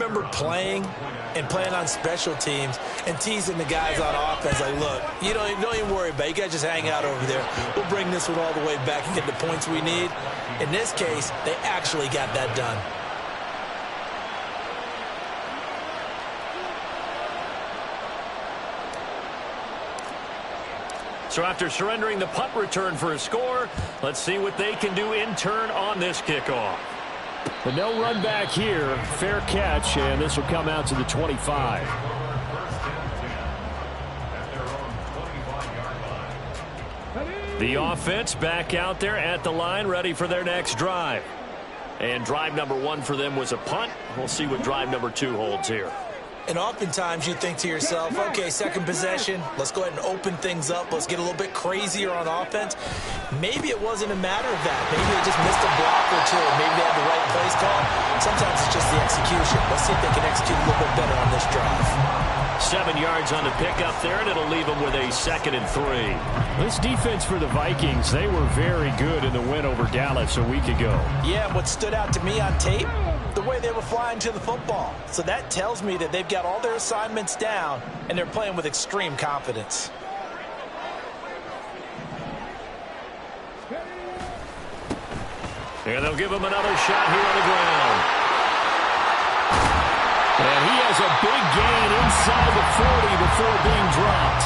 remember playing on special teams and teasing the guys on offense like, look, you don't even worry about it. You guys just hang out over there. We'll bring this one all the way back and get the points we need. In this case, they actually got that done. So after surrendering the punt return for a score, let's see what they can do in turn on this kickoff. But no run back here. Fair catch, and this will come out to the 25. The offense back out there at the line, ready for their next drive. And drive number 1 for them was a punt. We'll see what drive number 2 holds here. And oftentimes you think to yourself, okay, second possession, let's go ahead and open things up. Let's get a little bit crazier on offense. Maybe it wasn't a matter of that. Maybe they just missed a block or two. Maybe they had the right plays call. Sometimes it's just the execution. Let's see if they can execute a little bit better on this drive. 7 yards on the pickup there, and it'll leave them with a 2nd and 3. This defense for the Vikings, they were very good in the win over Dallas a week ago. Yeah, what stood out to me on tape, the way they were flying to the football. So that tells me that they've got all their assignments down, and they're playing with extreme confidence. And they'll give him another shot here on the ground. And he has a big gain inside the 40 before being dropped.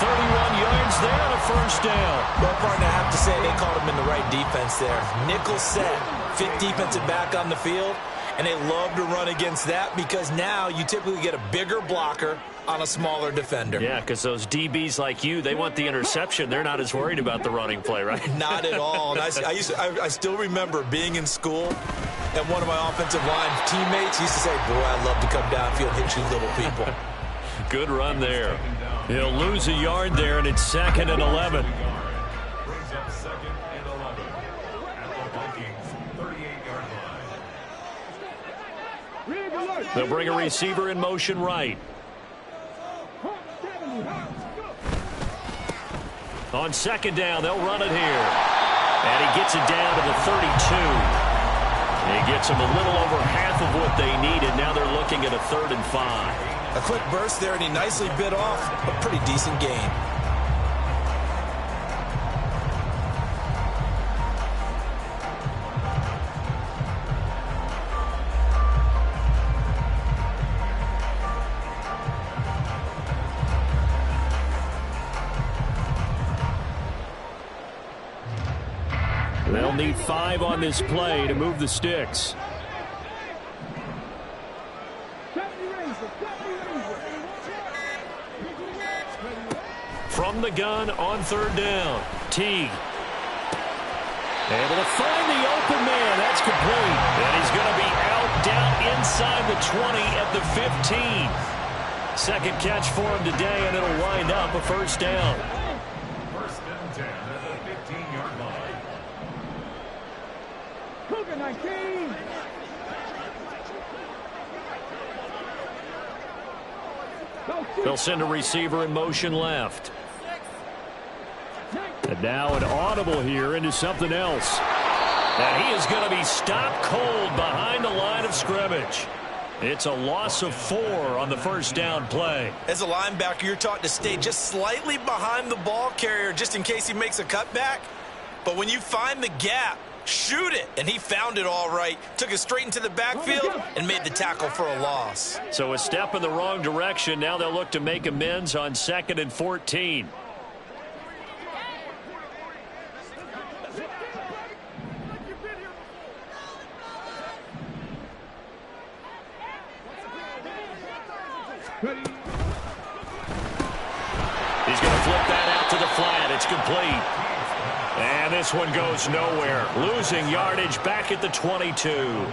31 yards there on a first down. Well, partner, I have to say they called him in the right defense there. Nickel set, 5th defensive back on the field, and they love to run against that because now you typically get a bigger blocker on a smaller defender. Yeah, because those DBs like you, they want the interception. They're not as worried about the running play, right? Not at all. And I still remember being in school, and one of my offensive line teammates used to say, boy, I'd love to come downfield and hit you little people. Good run there. He'll lose a yard there, and it's 2nd and 11. They'll bring a receiver in motion right. On 2nd down, they'll run it here. And he gets it down to the 32. He gets them a little over half of what they needed. Now they're looking at a 3rd and 5. A quick burst there, and he nicely bit off a pretty decent gain. They'll need 5 on this play to move the sticks. From the gun on 3rd down, Teague. Able to find the open man. That's complete. And he's going to be out down inside the 20 at the 15. 2nd catch for him today, and it'll wind up a first down. First and 10 at the 15-yard line. Cougar 19. They'll send a receiver in motion left. And now an audible here into something else. And he is going to be stopped cold behind the line of scrimmage. It's a loss of 4 on the first down play. As a linebacker, you're taught to stay just slightly behind the ball carrier just in case he makes a cutback. But when you find the gap, shoot it. And he found it all right. Took it straight into the backfield and made the tackle for a loss. So a step in the wrong direction. Now they'll look to make amends on 2nd and 14. Ready. He's going to flip that out to the flat. It's complete. And this one goes nowhere. Losing yardage back at the 22.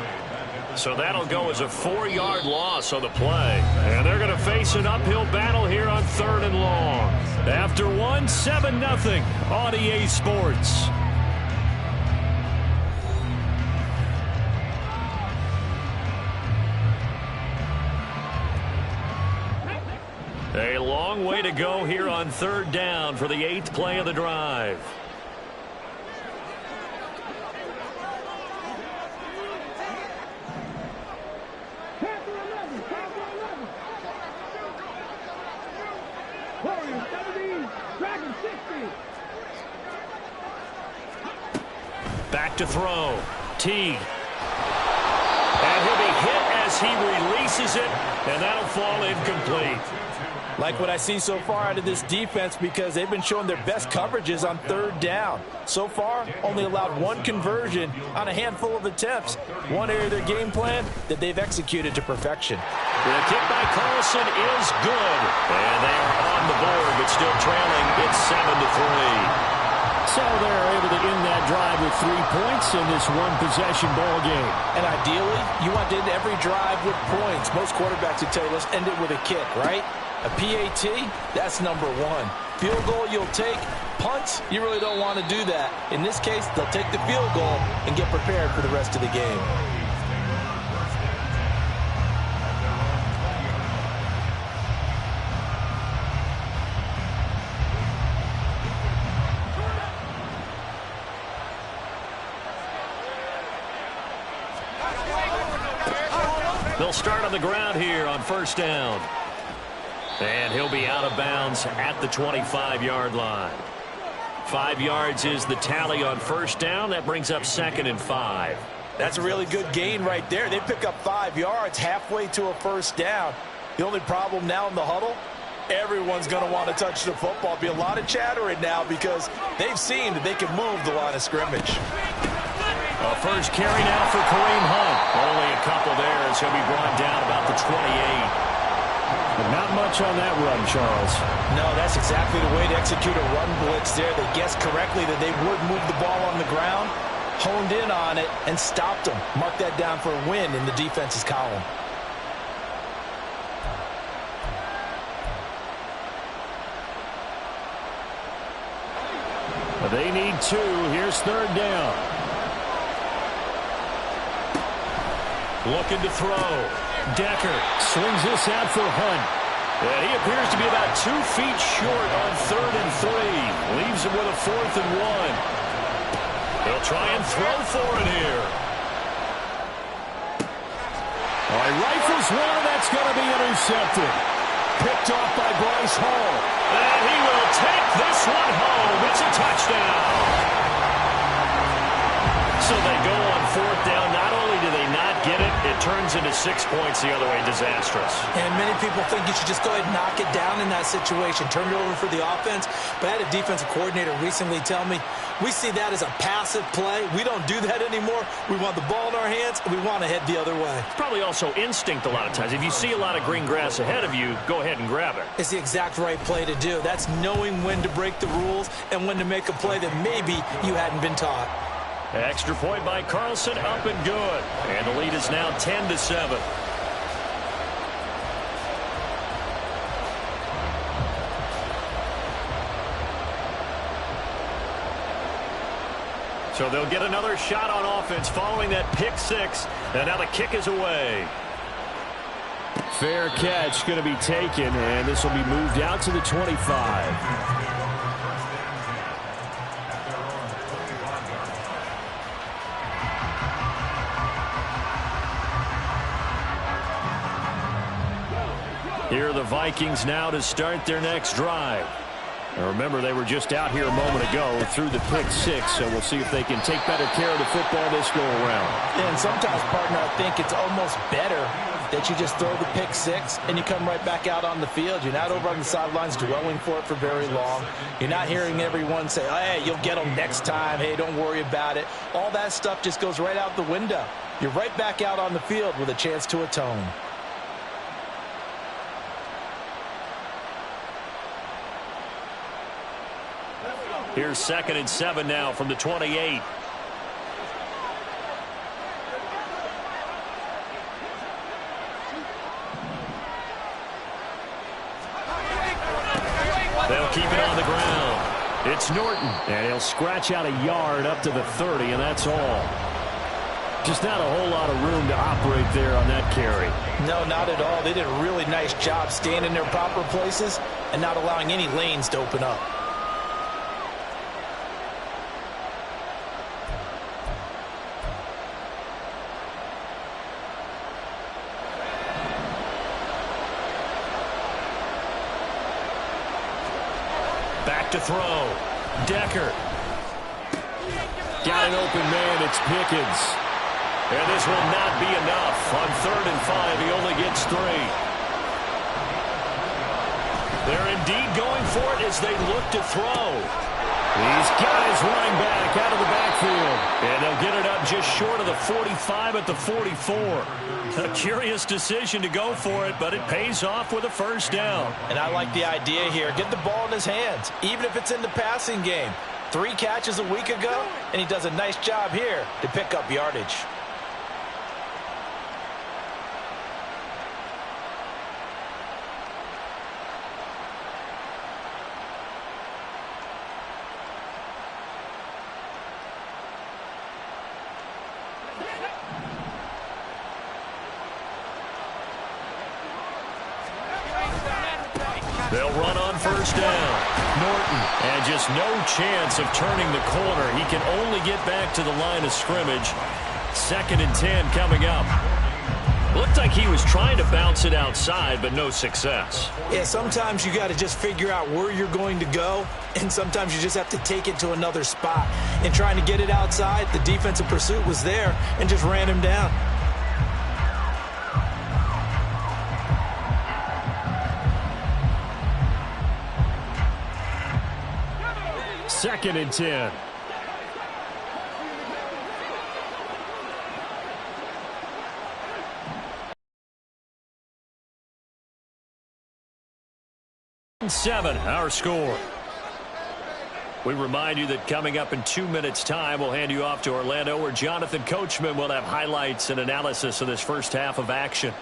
So that'll go as a 4-yard loss on the play. And they're going to face an uphill battle here on 3rd and long. After one, 7-0 on EA Sports. A long way to go here on 3rd down for the 8th play of the drive. Back to throw. Teague. And he'll be hit as he releases it, and that'll fall incomplete. Like what I see so far out of this defense, because they've been showing their best coverages on third down. So far, only allowed one conversion on a handful of attempts. One area of their game plan that they've executed to perfection. The kick by Carlson is good. And they are on the board, but still trailing. It's 7-3. So they're able to end that drive with 3 points in this one-possession ball game. And ideally, you want to end every drive with points. Most quarterbacks would tell you, let's end it with a kick, right? A PAT, that's number one. Field goal you'll take. Punts, you really don't want to do that. In this case, they'll take the field goal and get prepared for the rest of the game. They'll start on the ground here on first down. And he'll be out of bounds at the 25-yard line. 5 yards is the tally on first down. That brings up 2nd and 5. That's a really good gain right there. They pick up 5 yards halfway to a first down. The only problem now in the huddle, everyone's going to want to touch the football. Be a lot of chattering now because they've seen that they can move the line of scrimmage. A first carry now for Kareem Hunt. Only a couple there as he'll be brought down about the 28. But not much on that run, Charles. No, that's exactly the way to execute a run blitz there. They guessed correctly that they would move the ball on the ground, honed in on it, and stopped them. Mark that down for a win in the defense's column. They need 2. Here's third down. Looking to throw. Decker swings this out for Hunt. And he appears to be about 2 feet short on 3rd and 3. Leaves him with a 4th and 1. They'll try and throw for it here. All right, rifles one. That's going to be intercepted. Picked off by Bryce Hall. And he will take this one home. It's a touchdown. So they go on 4th down. Not only do they not get it, it turns into 6 points the other way. Disastrous. And many people think you should just go ahead and knock it down in that situation. Turn it over for the offense. But I had a defensive coordinator recently tell me, we see that as a passive play. We don't do that anymore. We want the ball in our hands, and we want to head the other way. It's probably also instinct a lot of times. If you see a lot of green grass ahead of you, go ahead and grab it. It's the exact right play to do. That's knowing when to break the rules and when to make a play that maybe you hadn't been taught. Extra point by Carlson, up and good. And the lead is now 10-7. So they'll get another shot on offense following that pick 6. And now the kick is away. Fair catch going to be taken, and this will be moved out to the 25. Here are the Vikings now to start their next drive. Now remember, they were just out here a moment ago through the pick 6, so we'll see if they can take better care of the football this go around. And sometimes, partner, I think it's almost better that you just throw the pick 6 and you come right back out on the field. You're not over on the sidelines dwelling for it for very long. You're not hearing everyone say, hey, you'll get them next time. Hey, don't worry about it. All that stuff just goes right out the window. You're right back out on the field with a chance to atone. Here's 2nd and 7 now from the 28. They'll keep it on the ground. It's Norton. And he'll scratch out a yard up to the 30, and that's all. Just not a whole lot of room to operate there on that carry. No, not at all. They did a really nice job staying in their proper places and not allowing any lanes to open up. Back to throw. Decker. Got an open man. It's Pickens. And this will not be enough. On 3rd and 5, he only gets 3. They're indeed going for it as they look to throw. These guys running back out of the backfield. And they'll get it up just short of the 45 at the 44. A curious decision to go for it, but it pays off with a first down. And I like the idea here. Get the ball in his hands, even if it's in the passing game. 3 catches a week ago, and he does a nice job here to pick up yardage. They'll run on first down. Norton. And just no chance of turning the corner. He can only get back to the line of scrimmage. 2nd and 10 coming up. Looked like he was trying to bounce it outside, but no success. Yeah, sometimes you got to just figure out where you're going to go, and sometimes you just have to take it to another spot. And trying to get it outside, the defensive pursuit was there and just ran him down. 2nd and 10. Seven, our score. We remind you that coming up in 2 minutes' time, we'll hand you off to Orlando, where Jonathan Coachman will have highlights and analysis of this first half of action.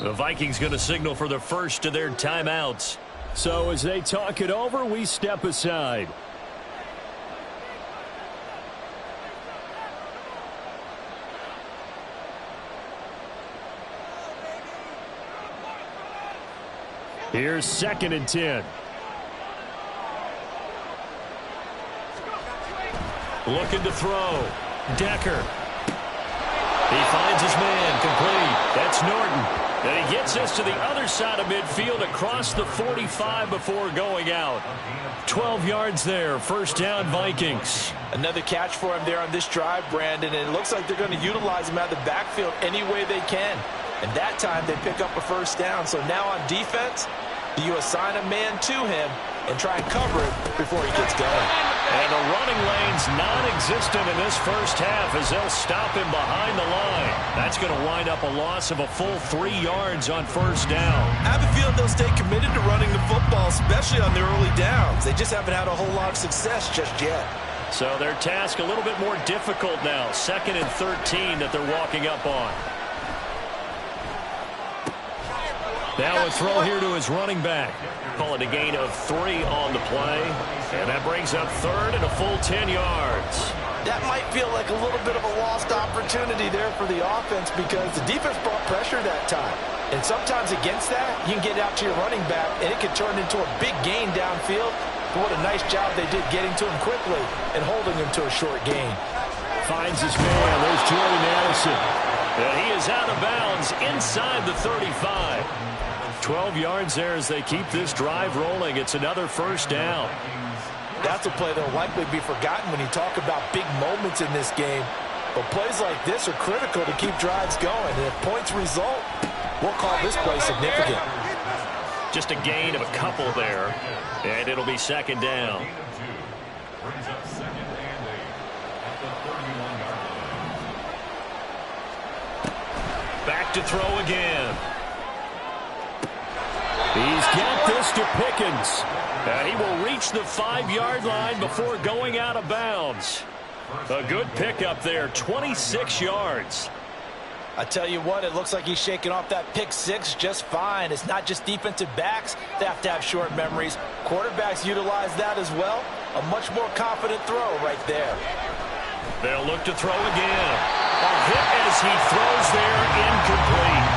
The Vikings going to signal for the first of their timeouts. So as they talk it over, we step aside. Here's 2nd and 10. Looking to throw. Decker. He finds his man. Complete. That's Norton. And he gets us to the other side of midfield across the 45 before going out. 12 yards there. First down, Vikings. Another catch for him there on this drive, Brandon, and it looks like they're going to utilize him out of the backfield any way they can. And that time they pick up a first down. So now on defense, you assign a man to him and try and cover it before he gets going. And the running lane's non-existent in this first half as they'll stop him behind the line. That's going to wind up a loss of a full 3 yards on first down. I have a feeling they'll stay committed to running the football, especially on their early downs. They just haven't had a whole lot of success just yet. So their task a little bit more difficult now. 2nd and 13 that they're walking up on. Now a throw here to his running back. Call it a gain of 3 on the play. And that brings up 3rd and a full 10 yards. That might feel like a little bit of a lost opportunity there for the offense because the defense brought pressure that time. And sometimes against that, you can get out to your running back, and it can turn into a big gain downfield. But what a nice job they did getting to him quickly and holding him to a short gain. Finds his man. There's Jordan Addison. And he is out of bounds inside the 35. 12 yards there as they keep this drive rolling. It's another first down. That's a play that will likely be forgotten when you talk about big moments in this game. But plays like this are critical to keep drives going. And if points result, we'll call this play significant. Just a gain of a couple there. And it'll be 2nd down. Back to throw again. He's got this to Pickens. And he will reach the 5-yard line before going out of bounds. A good pickup there, 26 yards. I tell you what, it looks like he's shaking off that pick six just fine. It's not just defensive backs that have to have short memories. Quarterbacks utilize that as well. A much more confident throw right there. They'll look to throw again. A hit as he throws there, incomplete.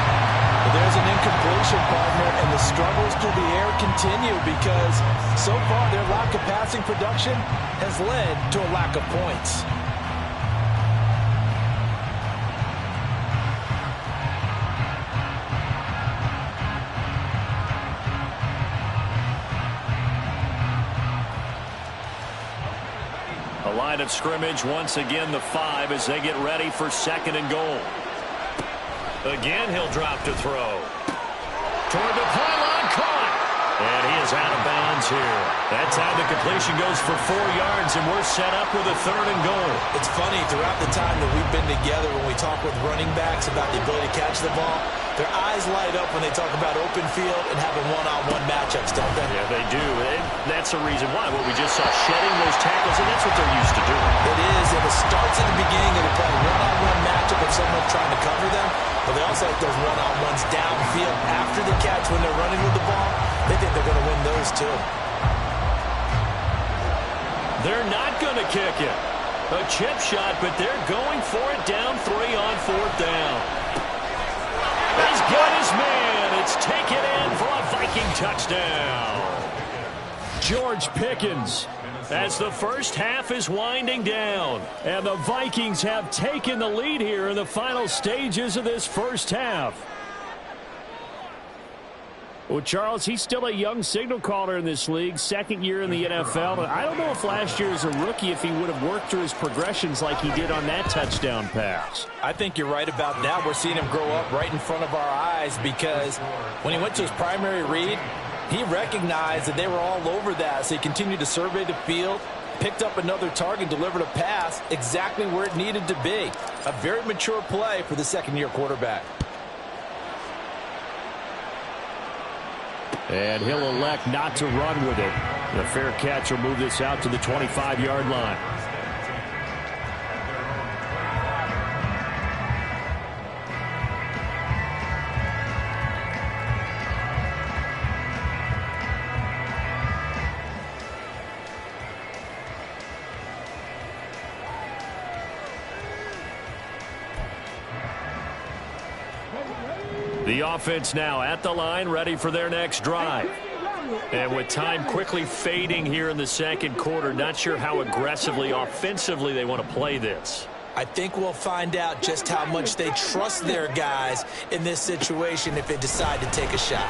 Well, there's an incompletion, partner, and the struggles through the air continue because so far their lack of passing production has led to a lack of points. A line of scrimmage, once again the 5 as they get ready for 2nd and goal. Again, he'll drop to throw. Toward the pylon, caught. And he is out of bounds here. That time the completion goes for 4 yards, and we're set up with a 3rd and goal. It's funny, throughout the time that we've been together, when we talk with running backs about the ability to catch the ball, their eyes light up when they talk about open field and having one-on-one matchups, don't they? Yeah, they do. And that's the reason why. What we just saw, shedding those tackles, and that's what they're used to doing. It is, and it starts at the beginning of the play. One-on-one matchup if someone's trying to cover them, but they also have those one-on-ones downfield after the catch when they're running with the ball. They think they're going to win those too. They're not going to kick it. A chip shot, but they're going for it down 3 on 4th down. He's got his man. It's taken in for a Viking touchdown. George Pickens as the first half is winding down. And the Vikings have taken the lead here in the final stages of this first half. Well, Charles, he's still a young signal caller in this league, 2nd year in the NFL. But I don't know if last year as a rookie, if he would have worked through his progressions like he did on that touchdown pass. I think you're right about that. We're seeing him grow up right in front of our eyes because when he went to his primary read, he recognized that they were all over that. So he continued to survey the field, picked up another target, delivered a pass exactly where it needed to be. A very mature play for the 2nd-year quarterback. And he'll elect not to run with it. The fair catch will move this out to the 25-yard line. The offense now at the line, ready for their next drive. And with time quickly fading here in the 2nd quarter, not sure how aggressively, offensively they want to play this. I think we'll find out just how much they trust their guys in this situation if they decide to take a shot.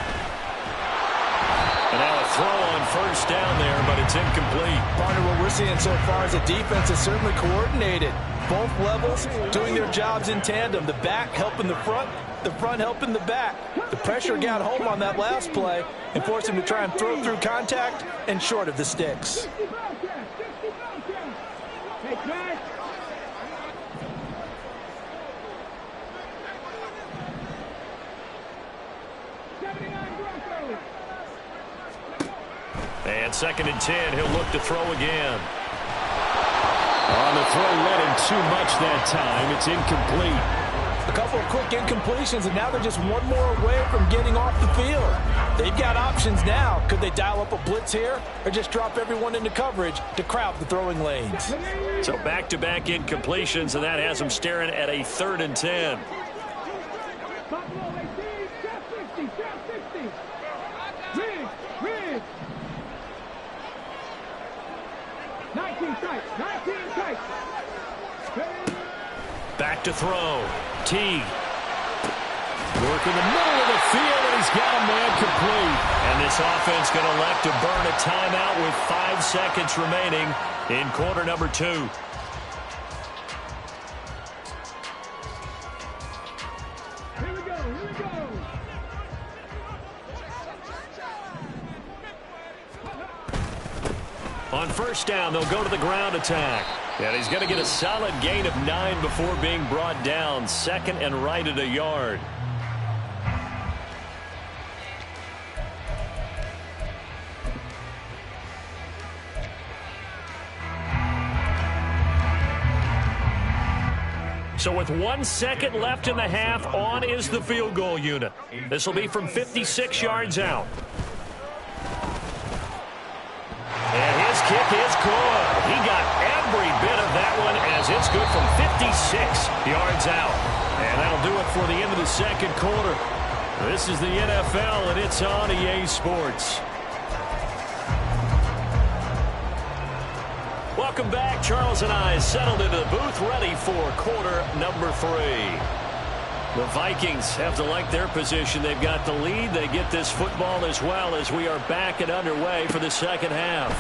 And now a throw on 1st down there, but it's incomplete. Partner, what we're seeing so far is a defense is certainly coordinated. Both levels doing their jobs in tandem. The back helping the front helping the back. The pressure got home on that last play and forced him to try and throw through contact and short of the sticks. And 2nd and 10, he'll look to throw again. On the throw, led him too much that time. It's incomplete. A couple of quick incompletions, and now they're just one more away from getting off the field. They've got options now. Could they dial up a blitz here or just drop everyone into coverage to crowd the throwing lanes? So back-to-back incompletions, and that has them staring at a 3rd and 10. Back to throw. Teague. Work in the middle of the field, and he's got a man complete. And this offense going to elect to burn a timeout with 5 seconds remaining in quarter number 2. Here we go. On 1st down, they'll go to the ground attack. And he's going to get a solid gain of 9 before being brought down. 2nd and right at a yard. So with 1 second left in the half, on is the field goal unit. This will be from 56 yards out. And his kick is good. He got every bit of that one as it's good from 56 yards out. And that'll do it for the end of the second quarter. This is the NFL, and it's on EA Sports. Welcome back. Charles and I settled into the booth, ready for quarter number 3. The Vikings have to like their position. They've got the lead. They get this football as well as we are back and underway for the second half.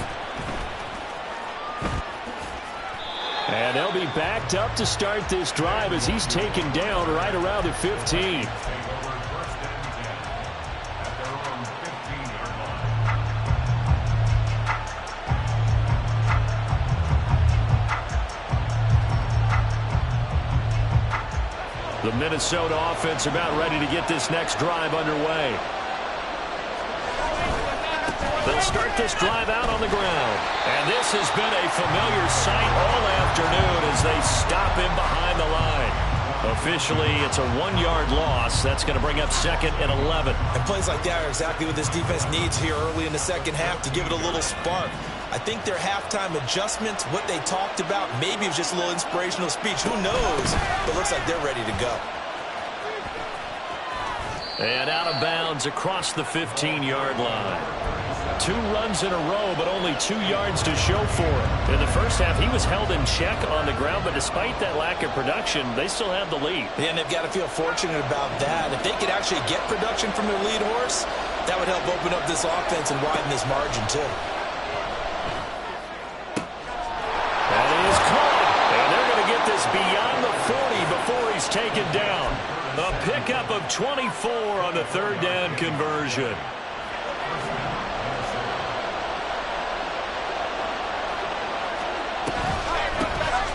And they'll be backed up to start this drive as he's taken down right around the 15. The Minnesota offense about ready to get this next drive underway. They'll start this drive out on the ground. And this has been a familiar sight all afternoon as they stop him behind the line. Officially, it's a 1-yard loss. That's going to bring up 2nd and 11. And plays like that are exactly what this defense needs here early in the second half to give it a little spark. I think their halftime adjustments, what they talked about, maybe it was just a little inspirational speech. Who knows? But it looks like they're ready to go. And out of bounds across the 15-yard line. 2 runs in a row, but only 2 yards to show for it. In the first half, he was held in check on the ground, but despite that lack of production, they still have the lead. Yeah, and they've got to feel fortunate about that. If they could actually get production from their lead horse, that would help open up this offense and widen this margin, too. That is caught, and they're going to get this beyond the 40 before he's taken down. A pickup of 24 on the 3rd down conversion.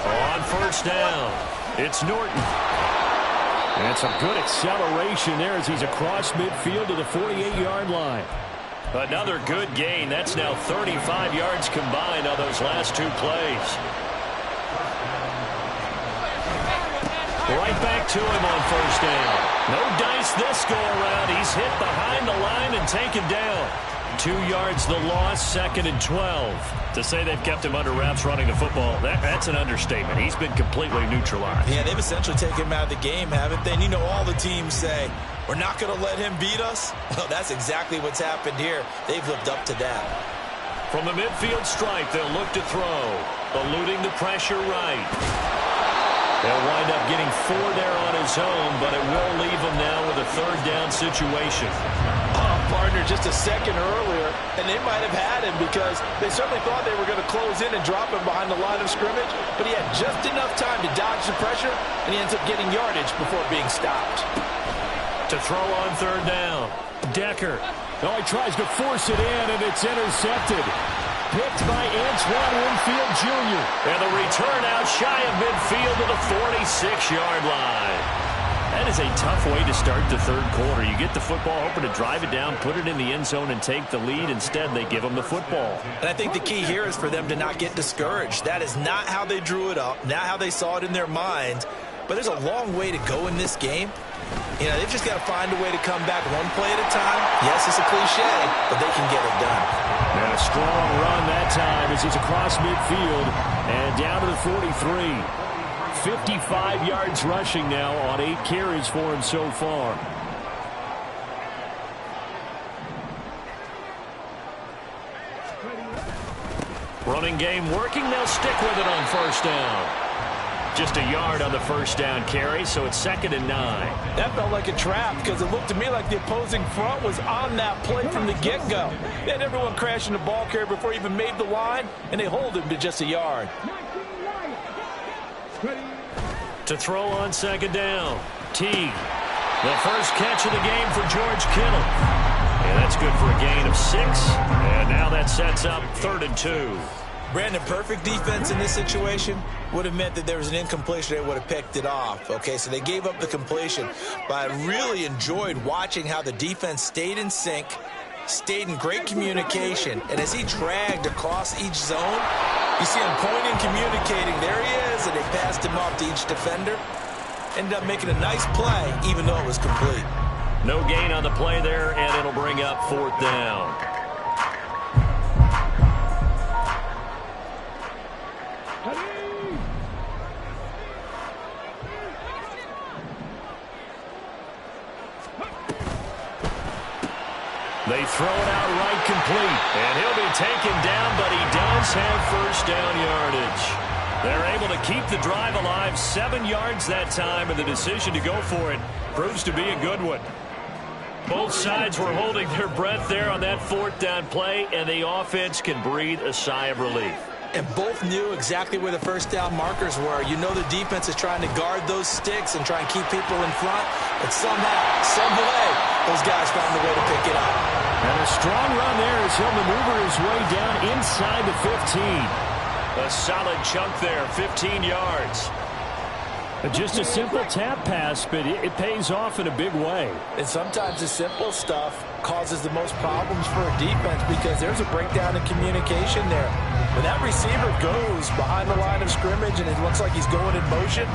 On 1st down, it's Norton. And some good acceleration there as he's across midfield to the 48-yard line. Another good gain. That's now 35 yards combined on those last 2 plays. Right back to him on 1st down. No dice this go-around. He's hit behind the line and taken down. 2 yards the loss, 2nd and 12. To say they've kept him under wraps running the football, that's an understatement. He's been completely neutralized. Yeah, they've essentially taken him out of the game, haven't they? And you know all the teams say, we're not going to let him beat us. Well, that's exactly what's happened here. They've lived up to that. From the midfield stripe, they'll look to throw. Eluding the pressure right. They'll wind up getting 4 there on his own, but it will leave him now with a 3rd down situation. Partner just a second earlier, and they might have had him because they certainly thought they were going to close in and drop him behind the line of scrimmage, but he had just enough time to dodge the pressure, and he ends up getting yardage before being stopped. To throw on 3rd down, Decker. Oh, he tries to force it in, and it's intercepted. Picked by Antoine Winfield Jr. And the return out shy of midfield to the 46-yard line. That is a tough way to start the 3rd quarter. You get the football, hoping to drive it down, put it in the end zone, and take the lead. Instead, they give them the football. And I think the key here is for them to not get discouraged. That is not how they drew it up, not how they saw it in their mind. But there's a long way to go in this game. You know, they've just got to find a way to come back one play at a time. Yes, it's a cliche, but they can get it done. And a strong run that time as he's across midfield and down to the 43. 55 yards rushing now on 8 carries for him so far. Running game working. They'll stick with it on 1st down. Just a yard on the 1st down carry, so it's 2nd and 9. That felt like a trap because it looked to me like the opposing front was on that play from the get-go. They had everyone crashing the ball carrier before he even made the line, and they hold him to just a yard. To throw on 2nd down, Teague. The first catch of the game for George Kittle. And that's good for a gain of 6. And now that sets up 3rd and 2. Brandon, perfect defense in this situation would have meant that there was an incompletion. They would have picked it off. Okay, so they gave up the completion. But I really enjoyed watching how the defense stayed in sync, stayed in great communication. And as he dragged across each zone, you see him pointing, communicating. There he is, and they passed him off to each defender. Ended up making a nice play, even though it was complete. No gain on the play there, and it'll bring up 4th down. They throw it out right complete, and he'll be taken down, but he does have 1st down yardage. They're able to keep the drive alive, 7 yards that time, and the decision to go for it proves to be a good one. Both sides were holding their breath there on that 4th down play, and the offense can breathe a sigh of relief. And both knew exactly where the 1st down markers were. You know the defense is trying to guard those sticks and try and keep people in front, but somehow, some way, those guys found a way to pick it up. And a strong run there as he'll maneuver his way down inside the 15. A solid chunk there, 15 yards. Just a simple tap pass, but it pays off in a big way. And sometimes the simple stuff causes the most problems for a defense because there's a breakdown in communication there. When that receiver goes behind the line of scrimmage and it looks like he's going in motion,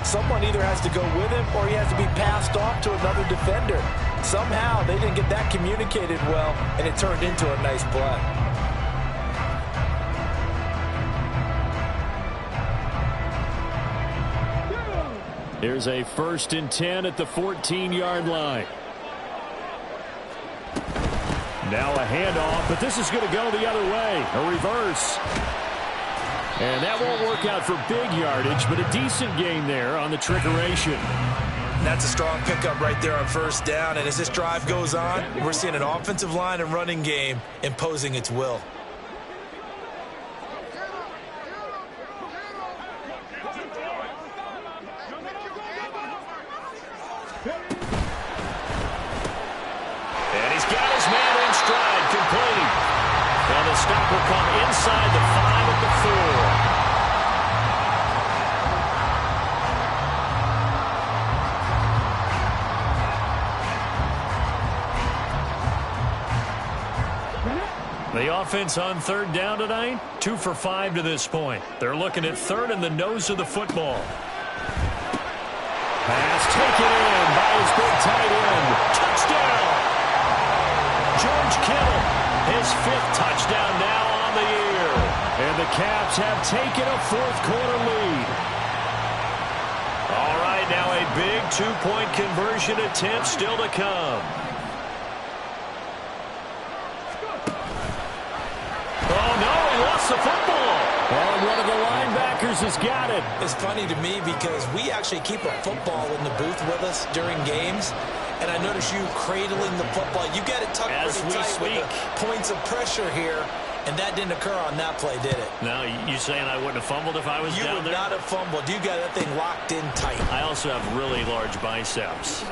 someone either has to go with him or he has to be passed off to another defender. Somehow they didn't get that communicated well, and it turned into a nice play. Here's a 1st and 10 at the 14-yard line. Now a handoff, but this is going to go the other way. A reverse. And that won't work out for big yardage, but a decent gain there on the trickeration. That's a strong pickup right there on 1st down. And as this drive goes on, we're seeing an offensive line and running game imposing its will. And he's got his man in stride, complete. And the stop will come inside the 5 at the 4. The offense on 3rd down tonight, 2 for 5 to this point. They're looking at 3rd and the nose of the football. Pass taken in by his big tight end. Touchdown! George Kittle, his 5th touchdown now on the year. And the Caps have taken a 4th quarter lead. All right, now a big 2-point conversion attempt still to come. Oh, no, he lost the football. And one of the linebackers has got it. It's funny to me because we actually keep a football in the booth with us during games. And I notice you cradling the football. You get it tucked as pretty we tight speak. With the points of pressure here. And that didn't occur on that play, did it? No, you saying I wouldn't have fumbled if I was you down there? You would not have fumbled. You got that thing locked in tight. I also have really large biceps.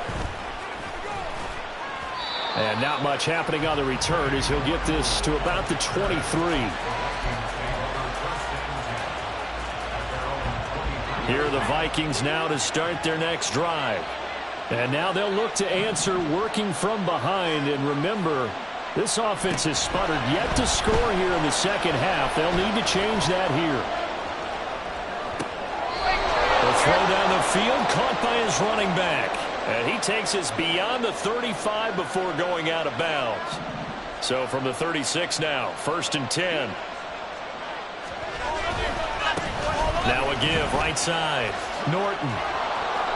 And not much happening on the return as he'll get this to about the 23. Here are the Vikings now to start their next drive. And now they'll look to answer working from behind. And remember, this offense has sputtered yet to score here in the second half. They'll need to change that here. The throw down the field, caught by his running back. And he takes us beyond the 35 before going out of bounds. So from the 36 now, 1st and 10. Now a give right side. Norton.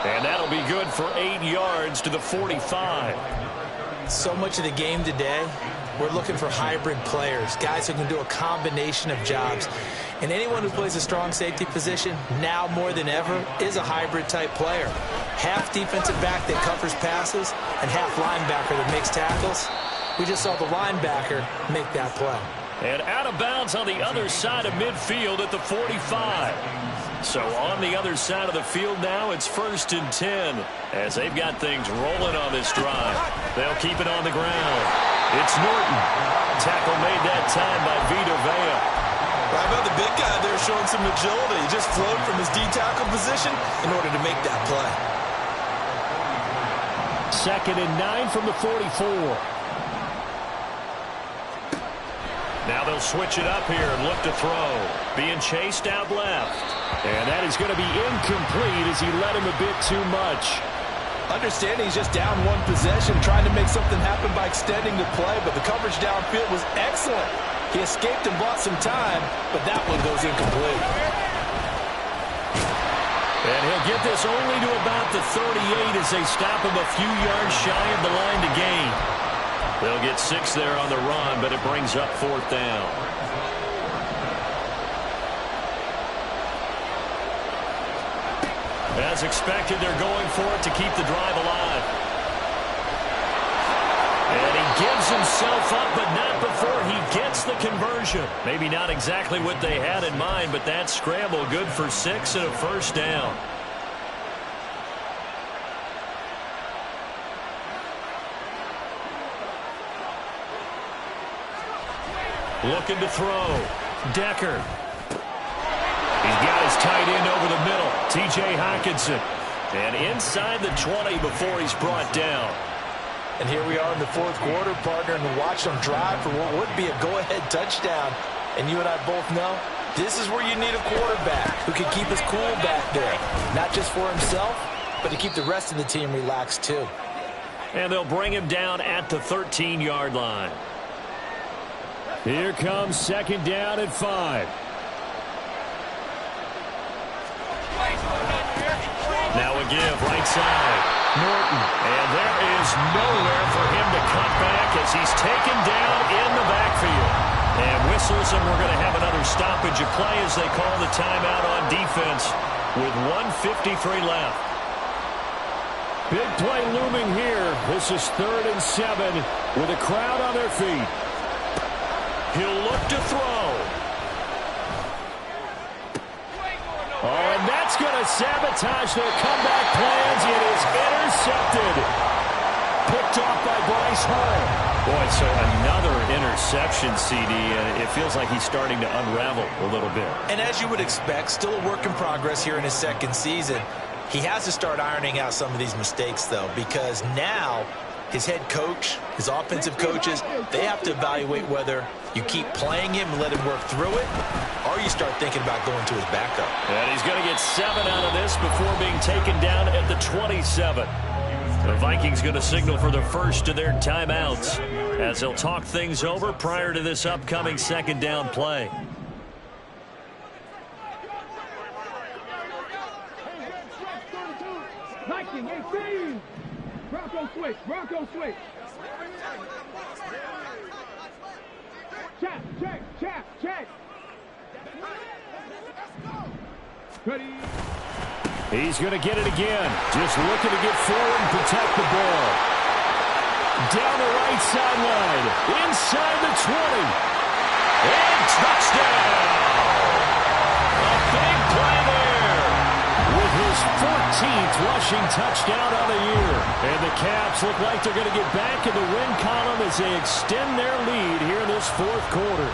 And that'll be good for 8 yards to the 45. So much of the game today, we're looking for hybrid players, guys who can do a combination of jobs. And anyone who plays a strong safety position, now more than ever, is a hybrid type player. Half defensive back that covers passes and half linebacker that makes tackles. We just saw the linebacker make that play. And out of bounds on the other side of midfield at the 45. So on the other side of the field now, it's 1st and 10 as they've got things rolling on this drive. They'll keep it on the ground. It's Norton. Tackle made that time by Vita Vea. How about the big guy there showing some agility? He just flowed from his D-tackle position in order to make that play. 2nd and 9 from the 44. Now they'll switch it up here and look to throw. Being chased out left. And that is going to be incomplete as he led him a bit too much. Understanding he's just down one possession, trying to make something happen by extending the play, but the coverage downfield was excellent. He escaped and bought some time, but that one goes incomplete. And he'll get this only to about the 38 as they stop him a few yards shy of the line to gain. They'll get 6 there on the run, but it brings up 4th down. As expected, they're going for it to keep the drive alive. And he gives himself up, but not before he gets the conversion. Maybe not exactly what they had in mind, but that scramble good for 6 and a 1st down. Looking to throw. Decker. He's got his tight end over the middle, T.J. Hockenson. And inside the 20 before he's brought down. And here we are in the 4th quarter, partner, and watch them drive for what would be a go-ahead touchdown. And you and I both know this is where you need a quarterback who can keep his cool back there. Not just for himself, but to keep the rest of the team relaxed too. And they'll bring him down at the 13-yard line. Here comes 2nd down and 5. Now a give, right side. Norton. And there is nowhere for him to cut back as he's taken down in the backfield. And whistles, and we're going to have another stoppage of play as they call the timeout on defense with 1:53 left. Big play looming here. This is 3rd and 7 with a crowd on their feet. He'll look to throw. Oh, and that's going to sabotage their comeback plans. It is intercepted. Picked off by Bryce Hall. Boy, so another interception, CD. It feels like he's starting to unravel a little bit. And as you would expect, still a work in progress here in his 2nd season. He has to start ironing out some of these mistakes, though, because now his head coach, his offensive coaches, they have to evaluate whether you keep playing him and let him work through it, or you start thinking about going to his backup. And he's going to get 7 out of this before being taken down at the 27. The Vikings going to signal for the first of their timeouts as they'll talk things over prior to this upcoming 2nd down play. Viking 18. Bronco switch. Bronco switch. Check. Ready. He's going to get it again. Just looking to get forward and protect the ball. Down the right sideline. Inside the 20. And touchdown! A big play there. With his 14th rushing touchdown on the year. And the Caps look like they're going to get back in the win column as they extend their lead here in this 4th quarter.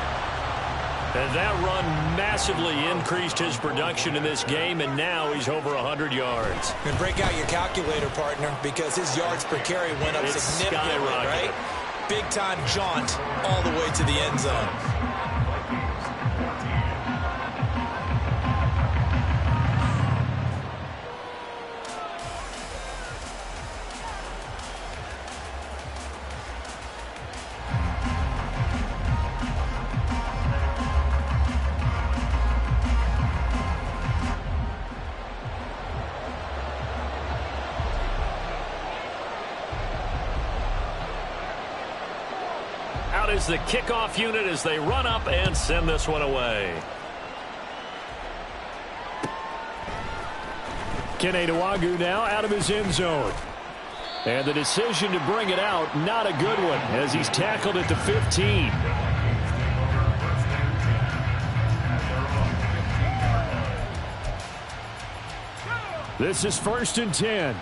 And that run massively increased his production in this game, and now he's over 100 yards. And break out your calculator, partner, because his yards per carry went up significantly, right? Big-time jaunt all the way to the end zone. Is the kickoff unit as they run up and send this one away. Keneduagu now out of his end zone. And the decision to bring it out, not a good one, as he's tackled at the 15. This is 1st and 10.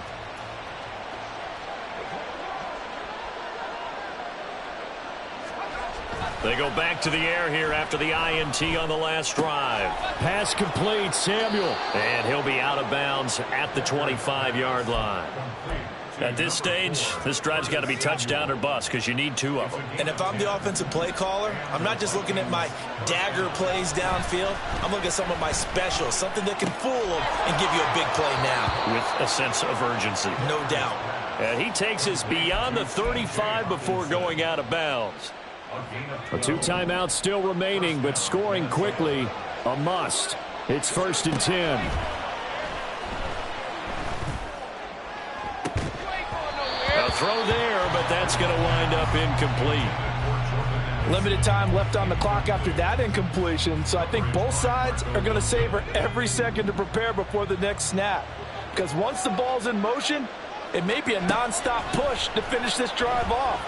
They go back to the air here after the INT on the last drive. Pass complete, Samuel. And he'll be out of bounds at the 25-yard line. At this stage, this drive's got to be touchdown or bust because you need 2 of them. And if I'm the offensive play caller, I'm not just looking at my dagger plays downfield. I'm looking at some of my specials, something that can fool them and give you a big play now. With a sense of urgency. No doubt. And he takes us beyond the 35 before going out of bounds. 2 timeouts still remaining, but scoring quickly, a must. It's 1st and 10. A throw there, but that's going to wind up incomplete. Limited time left on the clock after that incompletion, so I think both sides are going to savor every second to prepare before the next snap. Because once the ball's in motion, it may be a non-stop push to finish this drive off.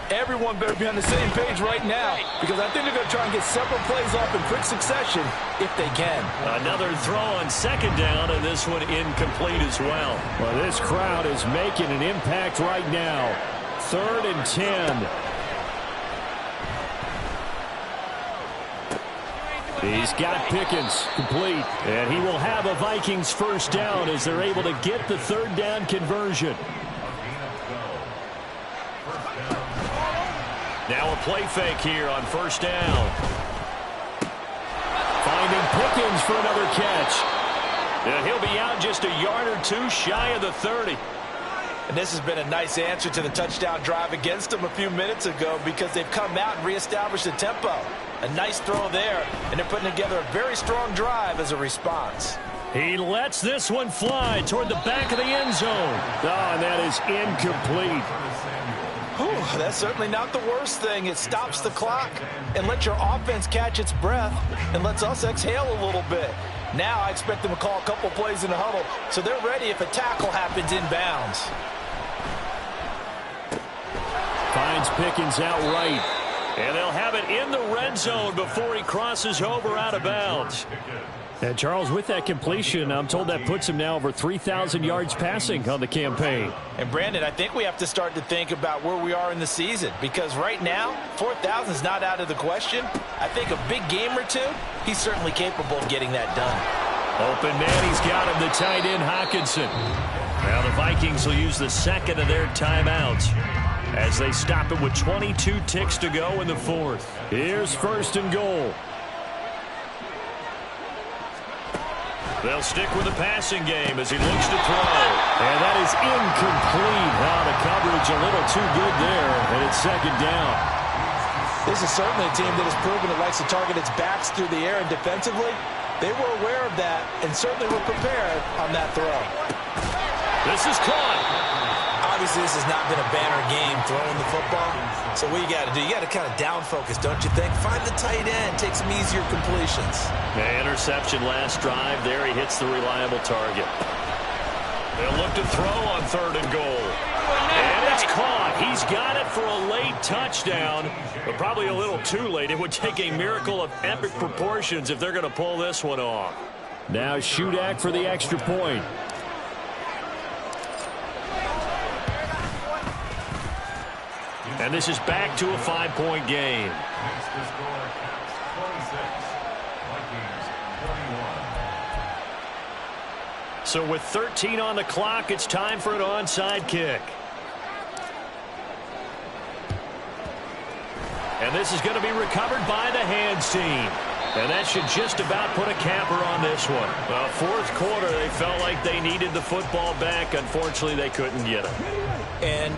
Everyone better be on the same page right now, because I think they're going to try and get several plays off in quick succession if they can. Another throw on 2nd down, and this one incomplete as well. Well, this crowd is making an impact right now. 3rd and 10. He's got Pickens complete, and he will have a Vikings 1st down as they're able to get the 3rd down conversion. Now a play fake here on 1st down. Finding Pickens for another catch. And he'll be out just a yard or 2 shy of the 30. And this has been a nice answer to the touchdown drive against them a few minutes ago because they've come out and reestablished the tempo. A nice throw there, and they're putting together a very strong drive as a response. He lets this one fly toward the back of the end zone. Oh, and that is incomplete. Whew, that's certainly not the worst thing. It stops the clock and lets your offense catch its breath and lets us exhale a little bit. Now I expect them to call a couple plays in the huddle so they're ready if a tackle happens inbounds. Finds Pickens outright. And they'll have it in the red zone before he crosses over out of bounds. And Charles, with that completion, I'm told that puts him now over 3,000 yards passing on the campaign. And Brandon, I think we have to start to think about where we are in the season because right now, 4,000 is not out of the question. I think a big game or 2, he's certainly capable of getting that done. Open man, he's got him, the tight end, Hockenson. Now the Vikings will use the 2nd of their timeouts as they stop it with 22 ticks to go in the 4th. Here's 1st and goal. They'll stick with the passing game as he looks to throw. And that is incomplete. Now the coverage a little too good there, and it's 2nd down. This is certainly a team that has proven it likes to target its backs through the air and defensively. They were aware of that and certainly were prepared on that throw. This is caught. Obviously, this has not been a banner game throwing the football. So what you got to do, you got to kind of down focus, don't you think? Find the tight end, take some easier completions. Yeah, interception last drive. There he hits the reliable target. They'll look to throw on 3rd and goal. And it's caught. He's got it for a late touchdown, but probably a little too late. It would take a miracle of epic proportions if they're going to pull this one off. Now Shudak for the extra point. And this is back to a 5-point game. Next to score, Cats 26, Vikings 21. So with 13 on the clock, it's time for an onside kick. And this is going to be recovered by the hands team. And that should just about put a capper on this one. Well, 4th quarter, they felt like they needed the football back. Unfortunately, they couldn't get it. And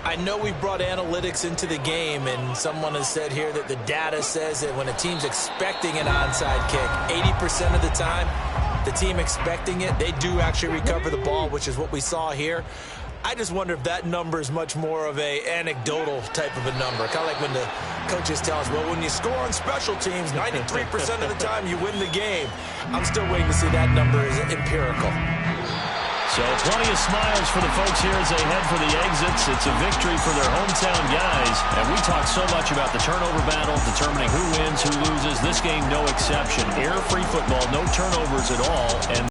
I know we've brought analytics into the game, and someone has said here that the data says that when a team's expecting an onside kick, 80% of the time, the team expecting it, they do actually recover the ball, which is what we saw here. I just wonder if that number is much more of a anecdotal type of a number. Kind of like when the coaches tell us, well, when you score on special teams, 93% of the time you win the game. I'm still waiting to see that number is empirical. So plenty of smiles for the folks here as they head for the exits. It's a victory for their hometown guys. And we talk so much about the turnover battle, determining who wins, who loses. This game, no exception. Error-free football, no turnovers at all. And